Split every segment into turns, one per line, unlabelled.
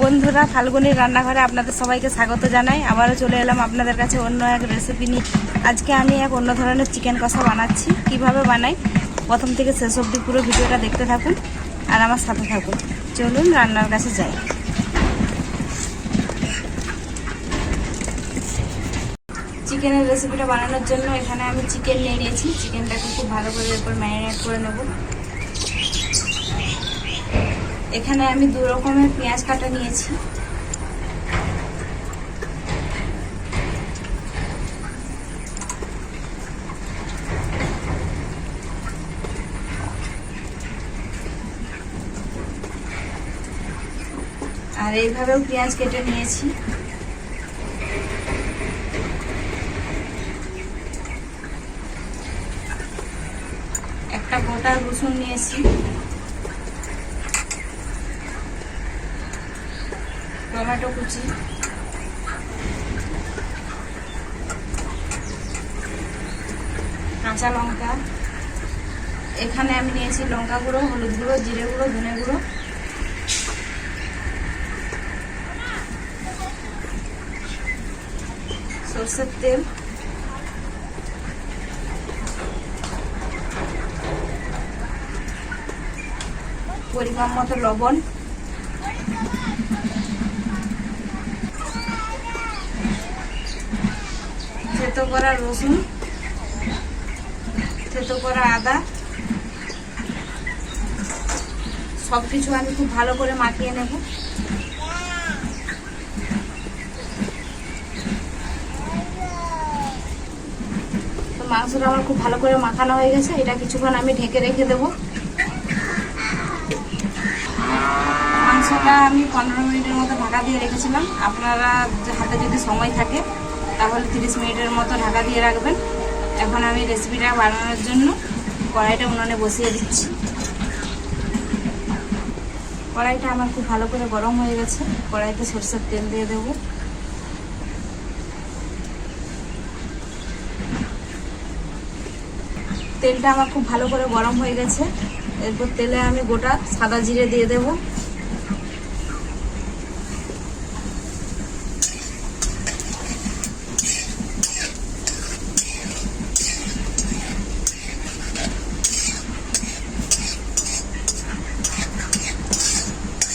বন্ধুরা, ফাল্গুনির রান্নাঘরে আপনাদের সবাইকে স্বাগত জানাই। আবারও চলে এলাম আপনাদের কাছে অন্য এক রেসিপি নিয়ে। আজকে আমি এক অন্য ধরনের চিকেন কষা বানাচ্ছি। কিভাবে বানাই প্রথম থেকে শেষ অবধি পুরো ভিডিওটা দেখতে থাকুন আর আমার সাথে থাকুন। চলুন রান্নার কাছে যাই। চিকেনের রেসিপিটা বানানোর জন্য এখানে আমি চিকেন নিয়ে নিয়েছি। চিকেনটাকে খুব ভালো করে এরপর ম্যারিনেট করে নেব। এখানে আমি 2 রকমের পেঁয়াজ কাটা নিয়েছি। আর এইভাবেও পেঁয়াজ কেটে নিয়েছি। একটা গোটা রসুন নিয়েছি, টমেটো কুচি, কাঁচা লঙ্কা। এখানে আমি নিয়েছি লঙ্কা গুঁড়ো, হলুদ গুঁড়ো, জিরে গুঁড়ো, ধনে গুঁড়ো, সরষের তেল, পরিমাণ মতো লবণ, থেতো করা রসুন, থেতো করা আদা, সবকিছু আমি খুব ভালো করে মাখিয়ে নেব। তো মাংসটা আমার খুব ভালো করে মাখানো হয়ে গেছে। এটা কিছুক্ষণ আমি ঢেকে রেখে দেব। মাংসটা আমি 15 মিনিটের মতো ঢাকা দিয়ে রেখেছিলাম। আপনারা হাতে যদি সময় থাকে তাহলে 30 মিনিটের মতো ঢাকা দিয়ে রাখবেন। এখন আমি রেসিপিটা বানানোর জন্য কড়াইটা উনুনে বসিয়ে দিচ্ছি। কড়াইটা আমার খুব ভালো করে গরম হয়ে গেছে। কড়াইতে সরষের তেল দিয়ে দেব। তেলটা আমার খুব ভালো করে গরম হয়ে গেছে। এরপর তেলে আমি গোটা সাদা জিরে দিয়ে দেব।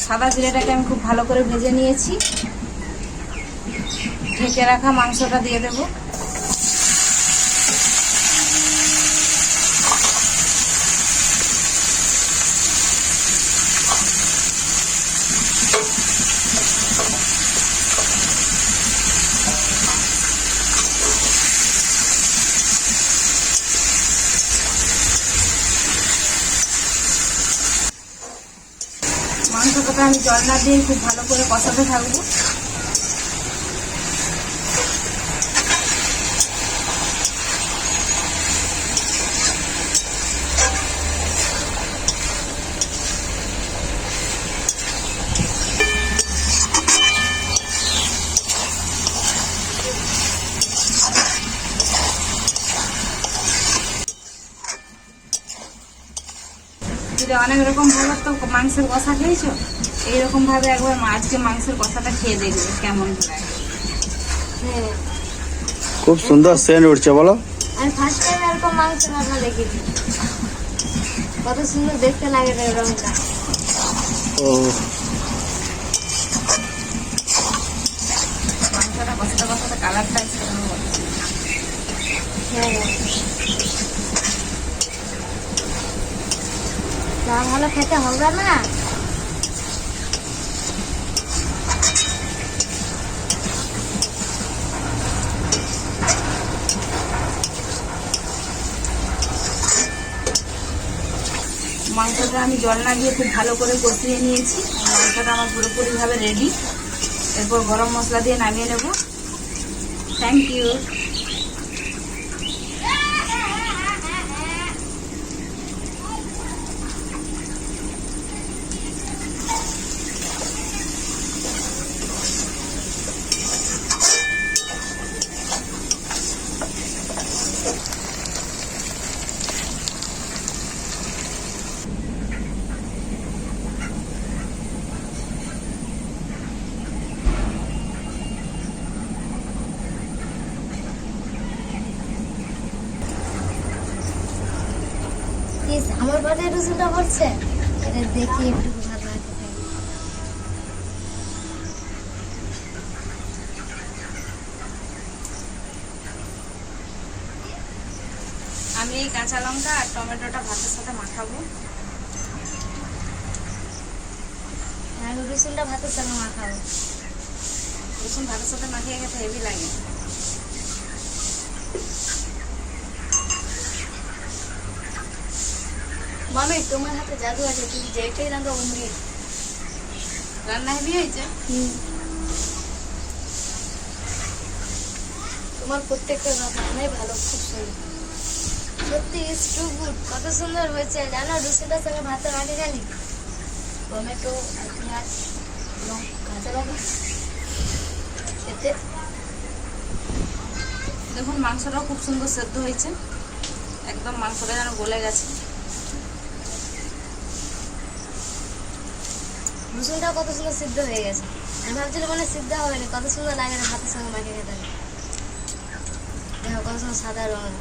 সাদা জিরেটাকে আমি খুব ভালো করে ভেজে নিয়েছি। ঢেকে রাখা মাংসটা দিয়ে দেব। মাংসটাকে আমি জল না দিয়ে খুব ভালো করে কষাতে থাকবো। অনেক রকম ভাবে তো মাংসের কষা খেয়েছো, এইরকম ভাবে একবার আজকে মাংসের কষাটা খেয়ে দেখবে কেমন লাগে।
খুব সুন্দর সেন্ট উঠছে। বলো,
আমি ফার্স্ট টাইম এরকম মাংস রান্না দেখেছি। কত সুন্দর দেখতে লাগে রংটা।
ও
মাংসটা কষাতে কষাতে কালারটা একটু
তা ভালো খেতে হবে না।
মাংসটা আমি জল না দিয়ে খুব ভালো করে কষিয়ে নিয়েছি। মাংসটা আমার পুরোপুরিভাবে রেডি। এরপর গরম মশলা দিয়ে নামিয়ে নেব। Thank you.
ইস, আমার পাতে রসুনটা পড়ছে, এটা দেখি একটু ভালো লাগে।
আমি এই কাঁচা লঙ্কা আর টমেটোটা ভাতের সাথে মাখাবো।
আমি রসুনটা ভাতের সঙ্গে মাখাবো।
রসুন ভাতের সাথে মাখিয়ে খেতে হেভি লাগে।
মামি, তোমার হাতে জাদু আছে, তুমি যেটাই রান্না অমনি।
রান্না হেভি হয়েছে।
তোমার প্রত্যেকটা রান্নাই ভালো, খুব সুন্দর। সত্যি ইজ টু গুড। কত সুন্দর হয়েছে জানো, রসুনটার সঙ্গে ভাতে মাখে গেলি। টমেটো আর পেঁয়াজ, কাঁচা লঙ্কা এতে।
দেখুন মাংসটাও খুব সুন্দর সেদ্ধ হয়েছে, একদম মাংসটা যেন গলে গেছে।
রসুনটা কত সুন্দর সিদ্ধ হয়ে গেছে। আমি ভাবছিলাম মানে সিদ্ধ হবে না, কত সুন্দর লাগে না ভাতের সঙ্গে মাখে খেতে। দেখো কত সুন্দর সাদা রঙ।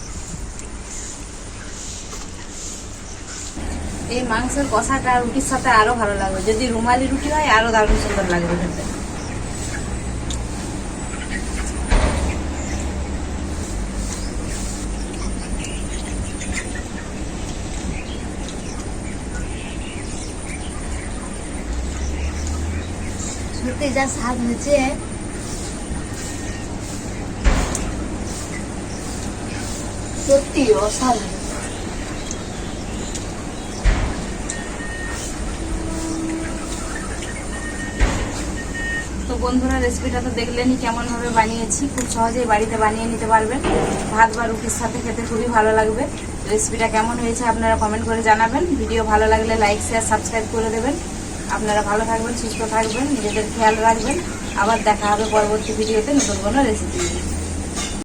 এই মাংসের কষাটা রুটির সাথে আরো ভালো লাগবে, যদি রুমালি রুটি হয় আরো দারুণ সুন্দর লাগবে খেতে।
সত্যি যা স্বাদ হয়েছে, সত্যি অসাধারণ।
তো বন্ধুরা, রেসিপিটা তো দেখলেনই কেমন ভাবে বানিয়েছি। খুব সহজেই বাড়িতে বানিয়ে নিতে পারবেন, ভাত বা রুটির সাথে খেতে খুবই ভালো লাগবে। রেসিপিটা কেমন হয়েছে আপনারা কমেন্ট করে জানাবেন। ভিডিও ভালো লাগলে লাইক শেয়ার সাবস্ক্রাইব করে দেবেন। আপনারা ভালো থাকবেন, সুস্থ থাকবেন, নিজেদের খেয়াল রাখবেন। আবার দেখা হবে পরবর্তী ভিডিওতে নতুন কোনো রেসিপি নিয়ে।